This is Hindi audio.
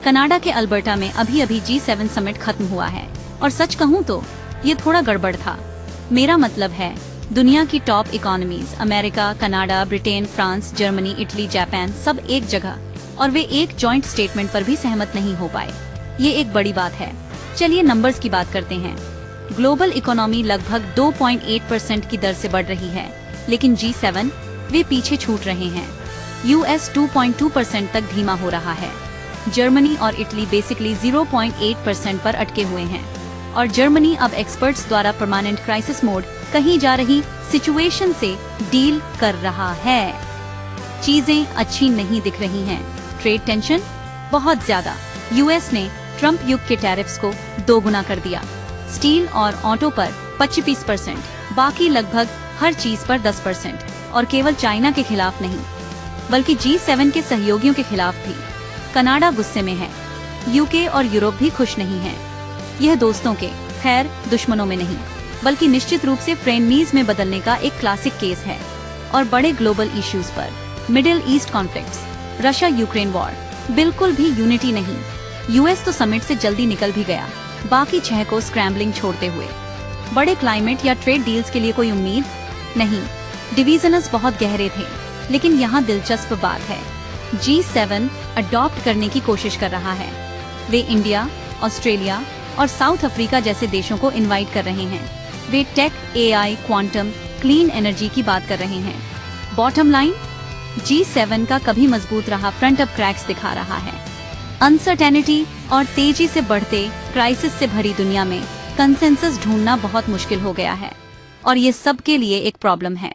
कनाडा के अल्बर्टा में अभी अभी G7 समिट खत्म हुआ है और सच कहूँ तो ये थोड़ा गड़बड़ था। मेरा मतलब है दुनिया की top economies America, Canada, Britain, France, Germany, Italy, Japan सब एक जगह और वे एक जॉइंट स्टेटमेंट पर भी सहमत नहीं हो पाए। ये एक बड़ी बात है। चलिए नंबर्स की बात करते हैं। ग्लोबल इकोनॉमी लगभग 2.8% की दर से बढ़ रही है, लेकिन G7 वे पीछे छूट रहे हैं। US 2.2% तक धीमा हो रहा है। जर्मनी और इटली बेसिकली 0.8% पर अटके हुए हैं और जर्मनी अब एक्सपर्ट्स द्वारा परमानेंट क्राइसिस मोड कहीं जा रही सिचुएशन से डील कर रहा है। चीजें अच्छी नहीं दिख रही हैं। ट्रेड टेंशन बहुत ज्यादा। US ने ट्रम्प युग के टैरिफ्स को 2 गुना कर दिया। स्टील और ऑटो पर 25%, बाकी लगभग हर चीज पर 10% और केवल चाइना के खिलाफ नहीं बल्कि G7 के सहयोगियों के खिलाफ भी। कनाडा गुस्से में है। UK और यूरोप भी खुश नहीं है। यह दोस्तों के, खैर दुश्मनों में नहीं, बल्कि निश्चित रूप से फ्रेंडलीज में बदलने का एक क्लासिक केस है। और बड़े ग्लोबल इश्यूज पर, middle east conflicts, Russia Ukraine war, बिल्कुल भी यूनिटी नहीं। US तो समिट से जल्दी निकल भी गया, बाकी 6 को स्क्रैम्बलिंग छोड़ते हुए। बड़े क्लाइमेट या ट्रेड डील्स के लिए कोई उम्मीद नहीं। डिवीजन्स बहुत गहरे थे, लेकिन यहाँ दिलचस्प बात है, G7 अडॉप्ट करने की कोशिश कर रहा है। वे इंडिया, ऑस्ट्रेलिया और साउथ अफ्रीका जैसे देशों को इनवाइट कर रहे हैं। वे tech, AI, quantum, clean energy की बात कर रहे हैं। बॉटम लाइन, G7 का कभी मजबूत रहा फ्रंट अब क्रैक्स दिखा रहा है। अनसर्टेनिटी और तेजी से बढ़ते क्राइसिस से भरी दुनिया में कंसेंसस ढूंढना बहुत मुश्किल हो गया है और ये सबके लिए एक प्रॉब्लम है।